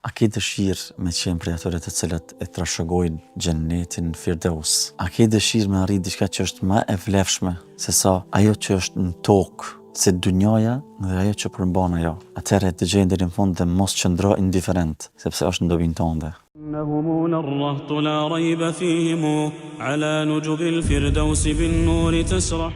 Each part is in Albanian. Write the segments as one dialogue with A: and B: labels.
A: A ke dëshirë me qenë prej atyre të cilët e trashëgojnë xhennetin Firdaus? A ke dëshirë me arrit diçka që është më e vlefshme se sa ajo që është në tokë, se dunjaja dhe ajo që përmban ajo? Atëherë dëgjoj deri në fund dhe mos qëndro indiferent, sepse është në dobin tënde.
B: إنهم نرهط لا ريب فيهم على نجب الفردوس بالنور تسرح.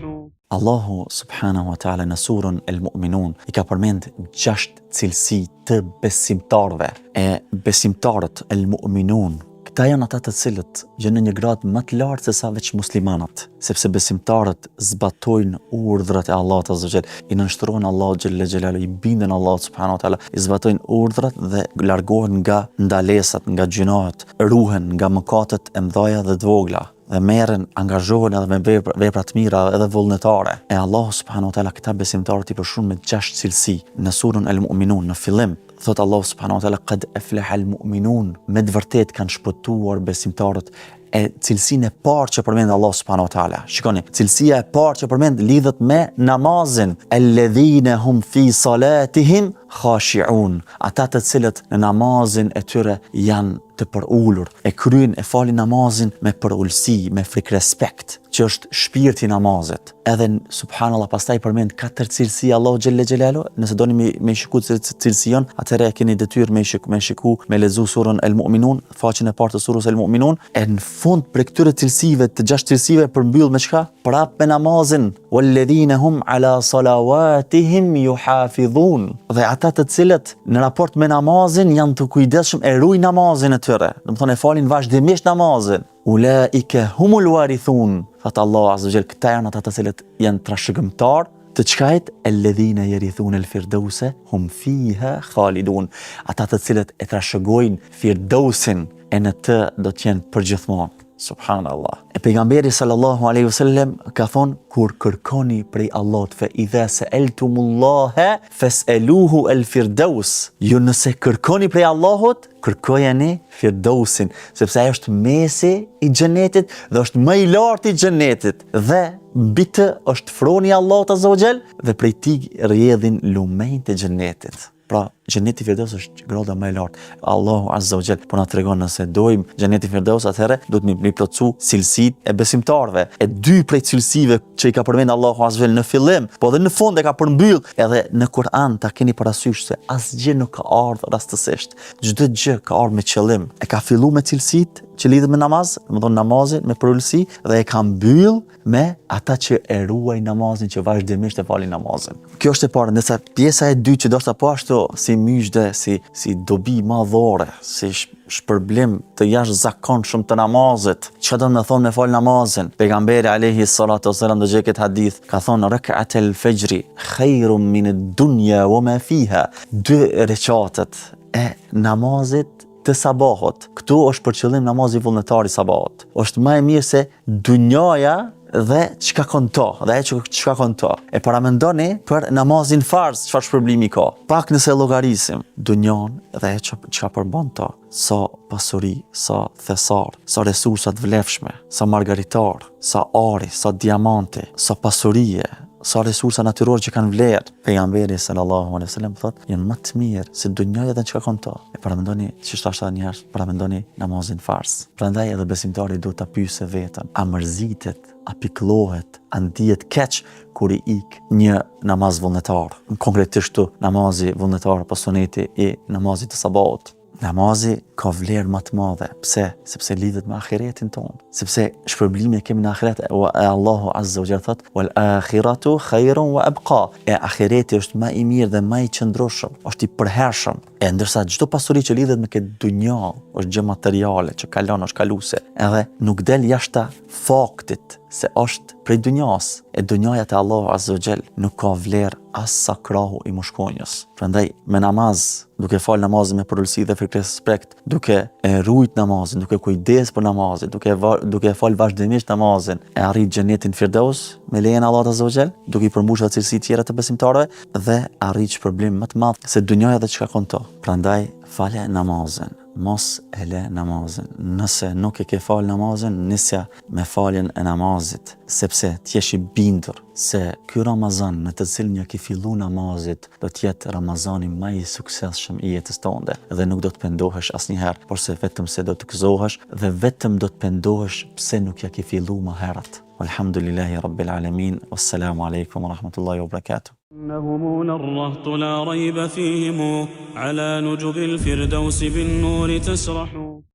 A: Allahu subhanahu wa ta'ala në surën El Mu'minun I ka përmend 6 cilësi të besimtarëve. E besimtarët El Mu'minun, këta janë ata të cilët janë në një grad më të lartë se sa veç muslimanët, sepse besimtarët zbatojnë urdhrat e Allahut azza wa jall, I nënshtrohen Allahut xhelle xhelalu, I bindën Allahut subhanahu wa ta'ala, I zbatojnë urdhrat dhe largohen nga ndalesat, nga gjunahet, ruhen nga mëkatet e mëdha dhe të vogla. Dhe merren, angazhohen edhe me vepra të mira edhe vullnetare. E Allahu subhanahu wa taala këta besimtarët I përshkruan me 6 cilësi. Në surën El Mu'minun, në fillim, thot Allahu subhanahu wa taala qad aflaha al mu'minun, me të vërtet kanë shpëtuar besimtarët. E cilësinë e parë që përmend Allahu subhanahu wa taala. Shikoni, cilësia e parë që përmend lidhet me namazin. Alladhina hum fi salatihim khashi'un. Ata të cilët në namazin e tyre janë të përulur, e kryen, e falin namazin me përulsi, me frikë respekt, që është shpirti I namazit. Edhe subhanallahu pastaj përmend 4 cilësi Allahu xhelle xhelalu. Nëse doni me shiku cilësion, atëherë keni detyrë me shiku, me lexu surën El Mu'minun, faqen e parë të surës El Mu'minun, e në fund për këtyre cilësive, të 6 cilësive përmbyll me çka? Prap me namazin. Walladhina hum ala salawatihim yuhafizun. Dhe ata të cilët në raport me namazin janë të kujdesshëm, e ruajnë namazin e tyre. Do të thonë e falin vazhdimisht namazin. Ulaika humul warithun. Fat Allahu azza wa jall, këta janë ata të cilët janë trashëgimtar të çkajt, alladhina yarithuna al-firdausa hum fiha khalidun. Ata të cilët e trashëgojnë Firdausin, e në të do të jenë përgjithmonë. Subhanallah. E pejgamberi sallallahu alaihi wasallam ka thonë, kur kërkoni prej Allahut, fa idha sa'altumullaha fas'aluhu al-firdaus. Ju nëse kërkoni prej Allahut, kërkojeni Firdausin, sepse ai është mesi I xhenetit dhe është më I lartë I xhenetit, dhe mbi të është froni I Allahut azza wa jall, dhe prej tij rrjedhin lumenjtë e xhenetit. Pra, xheneti Firdaus është grada më e lartë. Allahu azza wa jall po na tregon, nëse dojmë xheneti Firdaus, atëherë duhet mi plotësu cilësitë e besimtarëve. E 2 prej cilësive që I ka përmend Allahu azza wa jall në fillim, po edhe në fund e ka përmbyll, edhe në Kur'an ta keni parasysh se asgjë nuk ka ardhur rastësisht. Çdo gjë ka ardhur me qëllim. E ka filluar me cilësitë që lidhen me namaz, domethënë namazin me përulsi, dhe e ka mbyll me ata që e ruajnë namazin, që vazhdimisht e falin namazin. Kjo është e parë. Ndërsa pjesa e dytë që do të po ashtu si myshde, si dobi madhore, si shpërblim të jashtëzakonshëm të namazit. Çfarë do të thonë me fal namazin? Pejgamberi alayhi salatu wasallam në këtë hadith ka thonë, rak'atul fajri khairun min ad-dunya wa ma fiha. 2 rekatet e namazit të sabahut. Këtu është për qëllim namazi vullnetar I sabahut. Është më e mirë se dunjaja dhe çka konto, dhe ajo çka konto. E paramendoni për namazin farz çfarë shpërblimi ka. Pak nëse llogarisim dunjan dhe ajo çka përmban to, sa pasuri, sa thesar, sa resursa të vlefshme, sa margaritar, sa ari, sa diamante, sa pasurie, sa resursa natyrore që kanë vlerë. Pejgamberi sallallahu alaihi wasallam thotë, janë më të mirë se dunjaja dhe çka konto. E paramendoni ç'i thashë tani herë, paramendoni namazin farz. Prandaj edhe besimtari duhet ta pyesë veten, a mërzitet, a pikëllohet, a ndihet keq kur I ik një namaz vullnetar. Konkretisht këtu namazi vullnetar apo suneti I namazit të sabahut. Namazi ka vlerë më të madhe. Pse? Sepse lidhet me ahiretin tonë. Sepse shpërblimi kemi në ahiret. E Allahu azza wa jalla thot, wal akhiratu khairun wa abqa. E ahireti është më I mirë dhe më I qëndrueshëm, është I përhershëm. E ndërsa çdo pasuri që lidhet me këtë dunja është gjë materiale që kalon, është kaluese, edhe nuk del jashta faktit se është prej dunjas. E dunjaja te Allahu azza wa jall nuk ka vlerë as sa krahu I mushkonjës. Prandaj me namaz, duke fal namazin me përulsi dhe frikë respekt, duke e rujt namazin, duke kujdes për namazin, duke fal vazhdimisht namazin, e arrit xhenetin Firdaus me lejen e Allahut azza wa jall, duke I përmbushur cilësi tjera të besimtarëve, dhe arrit shpërblim më të madh se dunjaja dhe çka konto. Prandaj falja namazin mos e le namazin. Nëse nuk e ke fal namazin, nisja me faljen e namazit, sepse t'jesh i bindur se ky Ramazan në të cilin ja ke fillu namazit do t'jetë Ramazani më i suksesshëm i jetës tënde dhe nuk do të pendohesh asnjëherë, por se vetëm se do të gëzohesh dhe vetëm do të pendohesh pse nuk ja ke fillu më herët. Walhamdulillahi Rabbil Alamin. Wassalamu alaikum wa rahmatullahi wa barakatuh.
B: إنهم الرهط لا ريب فيهم على نجب الفردوس بالنور تسرح